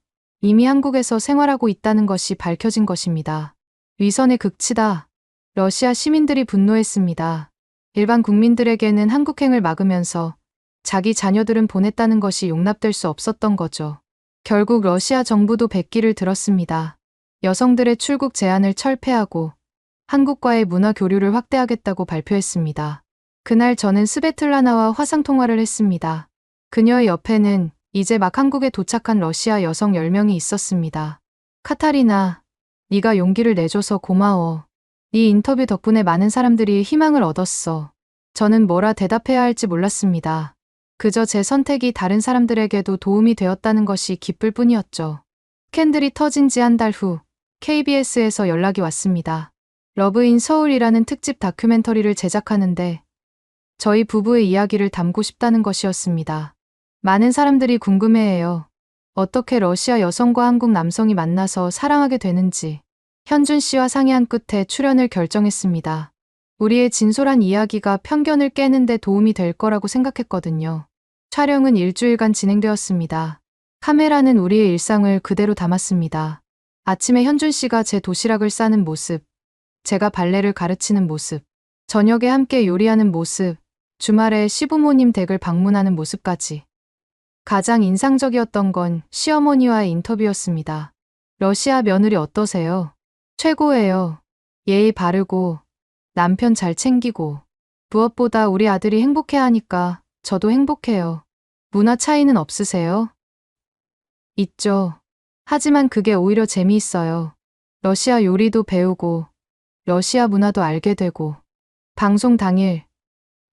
이미 한국에서 생활하고 있다는 것이 밝혀진 것입니다. 위선의 극치다. 러시아 시민들이 분노했습니다. 일반 국민들에게는 한국행을 막으면서 자기 자녀들은 보냈다는 것이 용납될 수 없었던 거죠. 결국 러시아 정부도 백기를 들었습니다. 여성들의 출국 제한을 철폐하고 한국과의 문화 교류를 확대하겠다고 발표했습니다. 그날 저는 스베틀라나와 화상통화를 했습니다. 그녀의 옆에는 이제 막 한국에 도착한 러시아 여성 10명이 있었습니다. 카타리나, 네가 용기를 내줘서 고마워. 네 인터뷰 덕분에 많은 사람들이 희망을 얻었어. 저는 뭐라 대답해야 할지 몰랐습니다. 그저 제 선택이 다른 사람들에게도 도움이 되었다는 것이 기쁠 뿐이었죠. 스캔들이 터진 지 한 달 후 KBS에서 연락이 왔습니다. 러브인 서울이라는 특집 다큐멘터리를 제작하는데 저희 부부의 이야기를 담고 싶다는 것이었습니다. 많은 사람들이 궁금해해요. 어떻게 러시아 여성과 한국 남성이 만나서 사랑하게 되는지. 현준 씨와 상의한 끝에 출연을 결정했습니다. 우리의 진솔한 이야기가 편견을 깨는 데 도움이 될 거라고 생각했거든요. 촬영은 일주일간 진행되었습니다. 카메라는 우리의 일상을 그대로 담았습니다. 아침에 현준 씨가 제 도시락을 싸는 모습, 제가 발레를 가르치는 모습, 저녁에 함께 요리하는 모습, 주말에 시부모님 댁을 방문하는 모습까지. 가장 인상적이었던 건 시어머니와의 인터뷰였습니다. 러시아 며느리 어떠세요? 최고예요. 예의 바르고, 남편 잘 챙기고, 무엇보다 우리 아들이 행복해하니까 저도 행복해요. 문화 차이는 없으세요? 있죠. 하지만 그게 오히려 재미있어요. 러시아 요리도 배우고, 러시아 문화도 알게 되고. 방송 당일,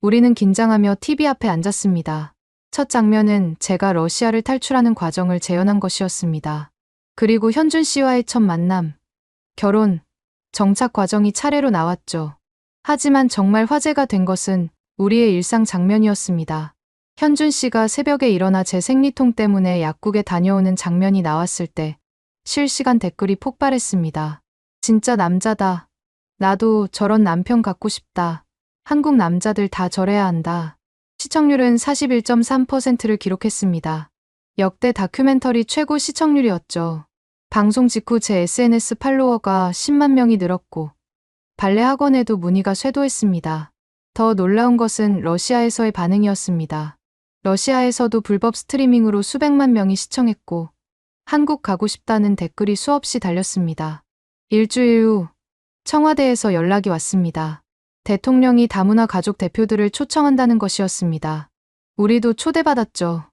우리는 긴장하며 TV 앞에 앉았습니다. 첫 장면은 제가 러시아를 탈출하는 과정을 재현한 것이었습니다. 그리고 현준 씨와의 첫 만남, 결혼, 정착 과정이 차례로 나왔죠. 하지만 정말 화제가 된 것은 우리의 일상 장면이었습니다. 현준 씨가 새벽에 일어나 제 생리통 때문에 약국에 다녀오는 장면이 나왔을 때 실시간 댓글이 폭발했습니다. 진짜 남자다. 나도 저런 남편 갖고 싶다. 한국 남자들 다 저래야 한다. 시청률은 41.3%를 기록했습니다. 역대 다큐멘터리 최고 시청률이었죠. 방송 직후 제 SNS 팔로워가 10만 명이 늘었고 발레 학원에도 문의가 쇄도했습니다. 더 놀라운 것은 러시아에서의 반응이었습니다. 러시아에서도 불법 스트리밍으로 수백만 명이 시청했고 한국 가고 싶다는 댓글이 수없이 달렸습니다. 일주일 후 청와대에서 연락이 왔습니다. 대통령이 다문화 가족 대표들을 초청한다는 것이었습니다. 우리도 초대받았죠.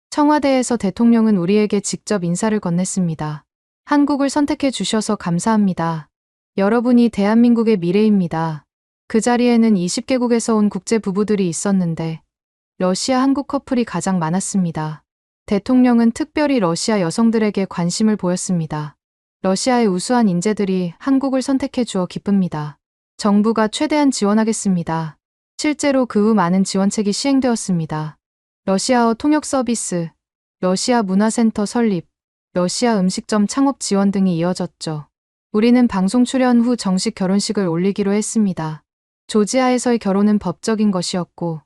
청와대에서 대통령은 우리에게 직접 인사를 건넸습니다. 한국을 선택해 주셔서 감사합니다. 여러분이 대한민국의 미래입니다. 그 자리에는 20개국에서 온 국제 부부들이 있었는데 러시아 한국 커플이 가장 많았습니다. 대통령은 특별히 러시아 여성들에게 관심을 보였습니다. 러시아의 우수한 인재들이 한국을 선택해 주어 기쁩니다. 정부가 최대한 지원하겠습니다. 실제로 그 후 많은 지원책이 시행되었습니다. 러시아어 통역 서비스, 러시아 문화센터 설립, 러시아 음식점 창업 지원 등이 이어졌죠. 우리는 방송 출연 후 정식 결혼식을 올리기로 했습니다. 조지아에서의 결혼은 법적인 것이었고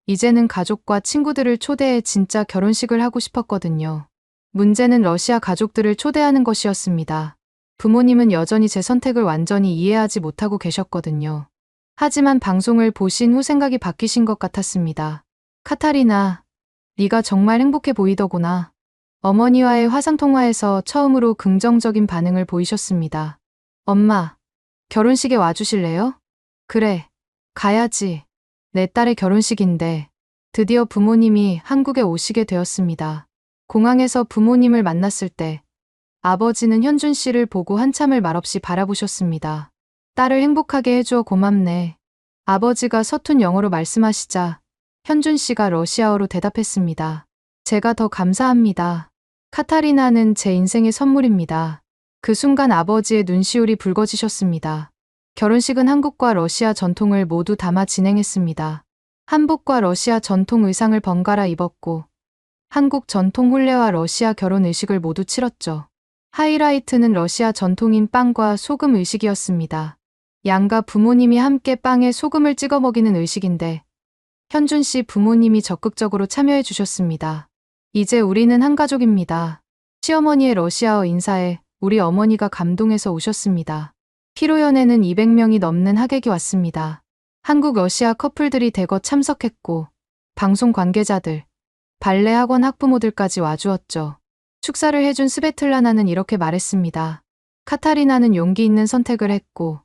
이제는 가족과 친구들을 초대해 진짜 결혼식을 하고 싶었거든요. 문제는 러시아 가족들을 초대하는 것이었습니다. 부모님은 여전히 제 선택을 완전히 이해하지 못하고 계셨거든요. 하지만 방송을 보신 후 생각이 바뀌신 것 같았습니다. 카타리나, 네가 정말 행복해 보이더구나. 어머니와의 화상통화에서 처음으로 긍정적인 반응을 보이셨습니다. 엄마, 결혼식에 와주실래요? 그래, 가야지. 내 딸의 결혼식인데 드디어 부모님이 한국에 오시게 되었습니다. 공항에서 부모님을 만났을 때 아버지는 현준 씨를 보고 한참을 말없이 바라보셨습니다. 딸을 행복하게 해줘 고맙네. 아버지가 서툰 영어로 말씀하시자 현준 씨가 러시아어로 대답했습니다. 제가 더 감사합니다. 카타리나는 제 인생의 선물입니다. 그 순간 아버지의 눈시울이 붉어지셨습니다. 결혼식은 한국과 러시아 전통을 모두 담아 진행했습니다. 한복과 러시아 전통 의상을 번갈아 입었고 한국 전통 혼례와 러시아 결혼 의식을 모두 치렀죠. 하이라이트는 러시아 전통인 빵과 소금 의식이었습니다. 양가 부모님이 함께 빵에 소금을 찍어 먹이는 의식인데 현준 씨 부모님이 적극적으로 참여해 주셨습니다. 이제 우리는 한 가족입니다. 시어머니의 러시아어 인사에 우리 어머니가 감동해서 우셨습니다. 피로연에는 200명이 넘는 하객이 왔습니다. 한국 러시아 커플들이 대거 참석했고 방송 관계자들, 발레 학원 학부모들까지 와주었죠. 축사를 해준 스베틀라나는 이렇게 말했습니다. 카타리나는 용기 있는 선택을 했고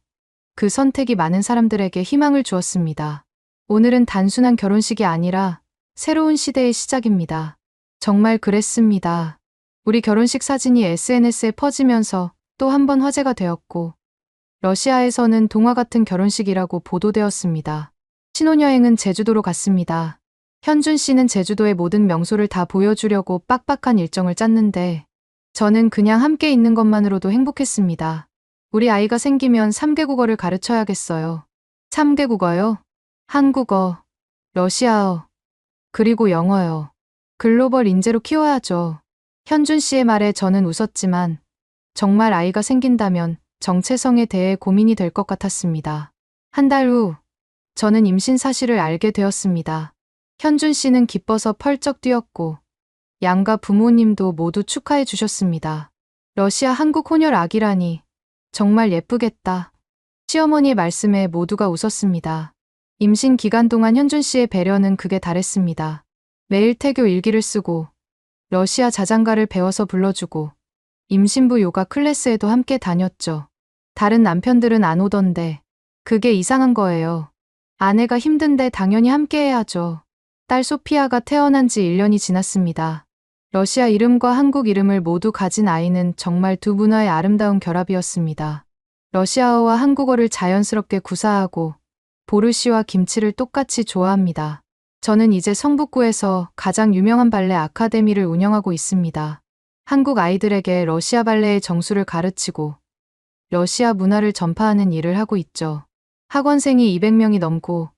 그 선택이 많은 사람들에게 희망을 주었습니다. 오늘은 단순한 결혼식이 아니라 새로운 시대의 시작입니다. 정말 그랬습니다. 우리 결혼식 사진이 SNS에 퍼지면서 또 한 번 화제가 되었고 러시아에서는 동화 같은 결혼식이라고 보도되었습니다. 신혼여행은 제주도로 갔습니다. 현준 씨는 제주도의 모든 명소를 다 보여주려고 빡빡한 일정을 짰는데 저는 그냥 함께 있는 것만으로도 행복했습니다. 우리 아이가 생기면 3개 국어를 가르쳐야겠어요. 3개 국어요? 한국어, 러시아어, 그리고 영어요. 글로벌 인재로 키워야죠. 현준 씨의 말에 저는 웃었지만 정말 아이가 생긴다면 정체성에 대해 고민이 될 것 같았습니다. 한 달 후, 저는 임신 사실을 알게 되었습니다. 현준 씨는 기뻐서 펄쩍 뛰었고, 양가 부모님도 모두 축하해 주셨습니다. 러시아 한국 혼혈 아기라니, 정말 예쁘겠다. 시어머니의 말씀에 모두가 웃었습니다. 임신 기간 동안 현준 씨의 배려는 극에 달했습니다. 매일 태교 일기를 쓰고, 러시아 자장가를 배워서 불러주고, 임신부 요가 클래스에도 함께 다녔죠. 다른 남편들은 안 오던데 그게 이상한 거예요. 아내가 힘든데 당연히 함께 해야죠. 딸 소피아가 태어난 지 1년이 지났습니다. 러시아 이름과 한국 이름을 모두 가진 아이는 정말 두 문화의 아름다운 결합이었습니다. 러시아어와 한국어를 자연스럽게 구사하고 보르시와 김치를 똑같이 좋아합니다. 저는 이제 성북구에서 가장 유명한 발레 아카데미를 운영하고 있습니다. 한국 아이들에게 러시아 발레의 정수를 가르치고 러시아 문화를 전파하는 일을 하고 있죠. 학원생이 200명이 넘고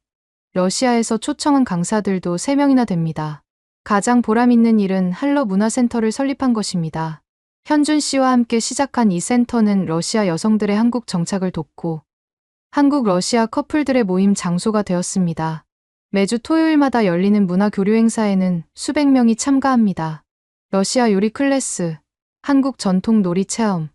러시아에서 초청한 강사들도 3명이나 됩니다. 가장 보람 있는 일은 할러 문화센터를 설립한 것입니다. 현준 씨와 함께 시작한 이 센터는 러시아 여성들의 한국 정착을 돕고 한국 러시아 커플들의 모임 장소가 되었습니다. 매주 토요일마다 열리는 문화 교류 행사에는 수백 명이 참가합니다. 러시아 요리 클래스, 한국 전통 놀이 체험,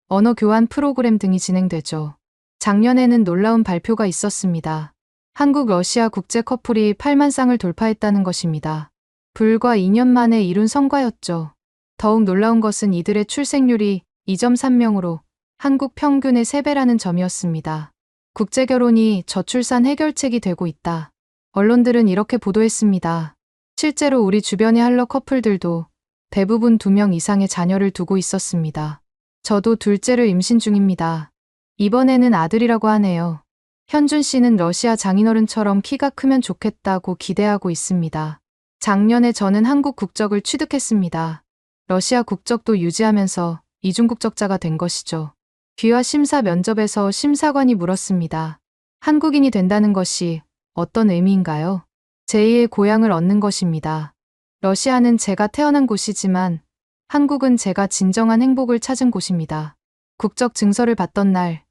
언어 교환 프로그램 등이 진행되죠. 작년에는 놀라운 발표가 있었습니다. 한국 러시아 국제 커플이 8만 쌍을 돌파했다는 것입니다. 불과 2년 만에 이룬 성과였죠. 더욱 놀라운 것은 이들의 출생률이 2.3명으로 한국 평균의 3배라는 점이었습니다. 국제결혼이 저출산 해결책이 되고 있다. 언론들은 이렇게 보도했습니다. 실제로 우리 주변의 할러 커플들도 대부분 2명 이상의 자녀를 두고 있었습니다. 저도 둘째를 임신 중입니다. 이번에는 아들이라고 하네요. 현준 씨는 러시아 장인어른처럼 키가 크면 좋겠다고 기대하고 있습니다. 작년에 저는 한국 국적을 취득했습니다. 러시아 국적도 유지하면서 이중국적자가 된 것이죠. 귀화 심사 면접에서 심사관이 물었습니다. 한국인이 된다는 것이 어떤 의미인가요? 제2의 고향을 얻는 것입니다. 러시아는 제가 태어난 곳이지만 한국은 제가 진정한 행복을 찾은 곳입니다. 국적 증서를 받던 날,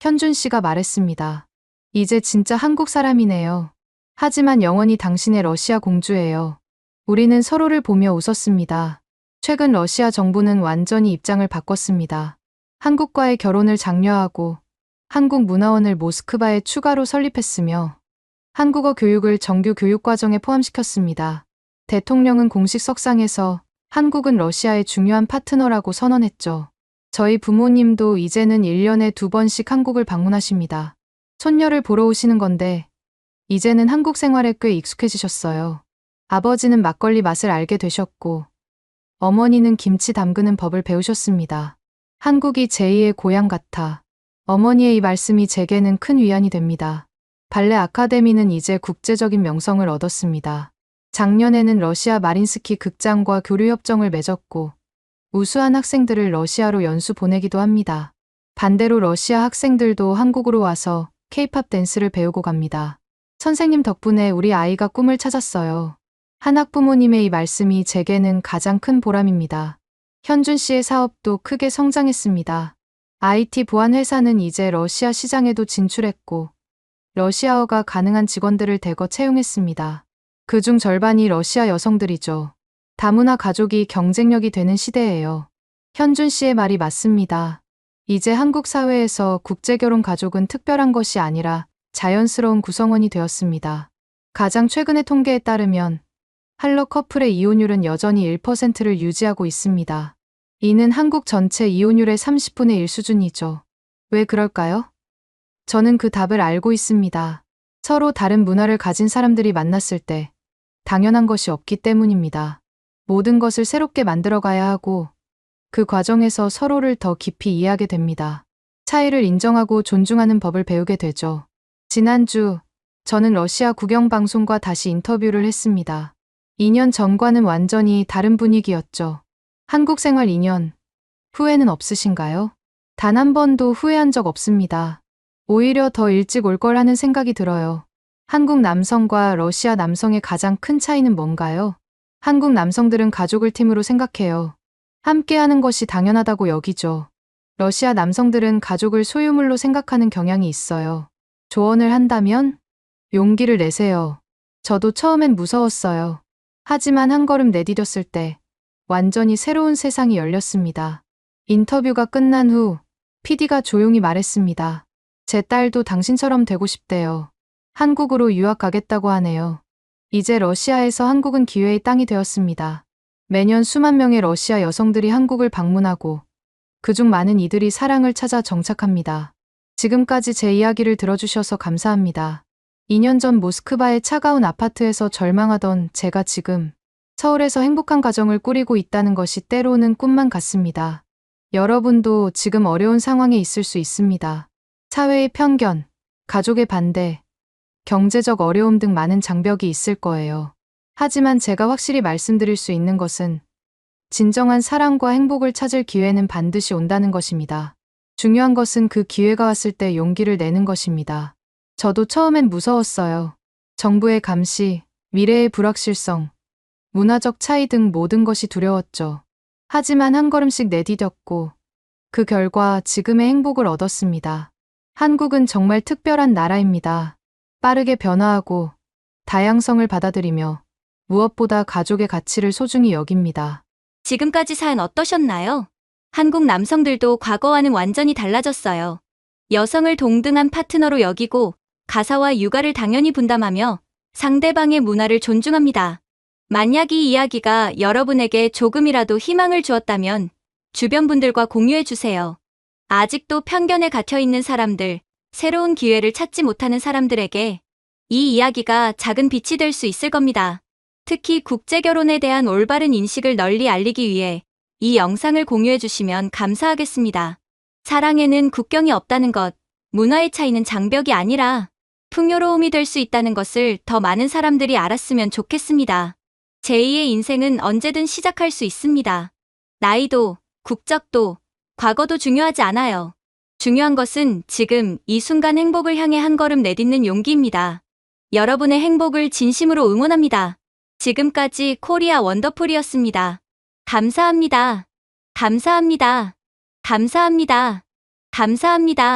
현준 씨가 말했습니다. 이제 진짜 한국 사람이네요. 하지만 영원히 당신의 러시아 공주예요. 우리는 서로를 보며 웃었습니다. 최근 러시아 정부는 완전히 입장을 바꿨습니다. 한국과의 결혼을 장려하고 한국문화원을 모스크바에 추가로 설립했으며 한국어 교육을 정규 교육과정에 포함시켰습니다. 대통령은 공식 석상에서 한국은 러시아의 중요한 파트너라고 선언했죠. 저희 부모님도 이제는 1년에 2번씩 한국을 방문하십니다. 손녀를 보러 오시는 건데 이제는 한국 생활에 꽤 익숙해지셨어요. 아버지는 막걸리 맛을 알게 되셨고 어머니는 김치 담그는 법을 배우셨습니다. 한국이 제2의 고향 같아. 어머니의 이 말씀이 제게는 큰 위안이 됩니다. 발레 아카데미는 이제 국제적인 명성을 얻었습니다. 작년에는 러시아 마린스키 극장과 교류 협정을 맺었고 우수한 학생들을 러시아로 연수 보내기도 합니다. 반대로 러시아 학생들도 한국으로 와서 K-팝 댄스를 배우고 갑니다. 선생님 덕분에 우리 아이가 꿈을 찾았어요. 한 학부모님의 이 말씀이 제게는 가장 큰 보람입니다. 현준 씨의 사업도 크게 성장했습니다. IT 보안 회사는 이제 러시아 시장에도 진출했고, 러시아어가 가능한 직원들을 대거 채용했습니다. 그중 절반이 러시아 여성들이죠. 다문화 가족이 경쟁력이 되는 시대예요. 현준 씨의 말이 맞습니다. 이제 한국 사회에서 국제결혼 가족은 특별한 것이 아니라 자연스러운 구성원이 되었습니다. 가장 최근의 통계에 따르면 한러 커플의 이혼율은 여전히 1%를 유지하고 있습니다. 이는 한국 전체 이혼율의 30분의 1 수준이죠. 왜 그럴까요? 저는 그 답을 알고 있습니다. 서로 다른 문화를 가진 사람들이 만났을 때 당연한 것이 없기 때문입니다. 모든 것을 새롭게 만들어가야 하고 그 과정에서 서로를 더 깊이 이해하게 됩니다. 차이를 인정하고 존중하는 법을 배우게 되죠. 지난주 저는 러시아 국영방송과 다시 인터뷰를 했습니다. 2년 전과는 완전히 다른 분위기였죠. 한국 생활 2년, 후회는 없으신가요? 단 한 번도 후회한 적 없습니다. 오히려 더 일찍 올 걸 하는 생각이 들어요. 한국 남성과 러시아 남성의 가장 큰 차이는 뭔가요? 한국 남성들은 가족을 팀으로 생각해요. 함께 하는 것이 당연하다고 여기죠. 러시아 남성들은 가족을 소유물로 생각하는 경향이 있어요. 조언을 한다면? 용기를 내세요. 저도 처음엔 무서웠어요. 하지만 한 걸음 내디뎠을 때 완전히 새로운 세상이 열렸습니다. 인터뷰가 끝난 후 PD가 조용히 말했습니다. 제 딸도 당신처럼 되고 싶대요. 한국으로 유학 가겠다고 하네요. 이제 러시아에서 한국은 기회의 땅이 되었습니다. 매년 수만 명의 러시아 여성들이 한국을 방문하고 그중 많은 이들이 사랑을 찾아 정착합니다. 지금까지 제 이야기를 들어주셔서 감사합니다. 2년 전 모스크바의 차가운 아파트에서 절망하던 제가 지금 서울에서 행복한 가정을 꾸리고 있다는 것이 때로는 꿈만 같습니다. 여러분도 지금 어려운 상황에 있을 수 있습니다. 사회의 편견, 가족의 반대, 경제적 어려움 등 많은 장벽이 있을 거예요. 하지만 제가 확실히 말씀드릴 수 있는 것은 진정한 사랑과 행복을 찾을 기회는 반드시 온다는 것입니다. 중요한 것은 그 기회가 왔을 때 용기를 내는 것입니다. 저도 처음엔 무서웠어요. 정부의 감시, 미래의 불확실성, 문화적 차이 등 모든 것이 두려웠죠. 하지만 한 걸음씩 내디뎠고 그 결과 지금의 행복을 얻었습니다. 한국은 정말 특별한 나라입니다. 빠르게 변화하고 다양성을 받아들이며 무엇보다 가족의 가치를 소중히 여깁니다. 지금까지 사연 어떠셨나요? 한국 남성들도 과거와는 완전히 달라졌어요. 여성을 동등한 파트너로 여기고 가사와 육아를 당연히 분담하며 상대방의 문화를 존중합니다. 만약 이 이야기가 여러분에게 조금이라도 희망을 주었다면 주변 분들과 공유해 주세요. 아직도 편견에 갇혀 있는 사람들, 새로운 기회를 찾지 못하는 사람들에게 이 이야기가 작은 빛이 될 수 있을 겁니다. 특히 국제결혼에 대한 올바른 인식을 널리 알리기 위해 이 영상을 공유해 주시면 감사하겠습니다. 사랑에는 국경이 없다는 것, 문화의 차이는 장벽이 아니라 풍요로움이 될 수 있다는 것을 더 많은 사람들이 알았으면 좋겠습니다. 제2의 인생은 언제든 시작할 수 있습니다. 나이도, 국적도, 과거도 중요하지 않아요. 중요한 것은 지금 이 순간 행복을 향해 한 걸음 내딛는 용기입니다. 여러분의 행복을 진심으로 응원합니다. 지금까지 코리아 원더풀이었습니다. 감사합니다. 감사합니다. 감사합니다. 감사합니다.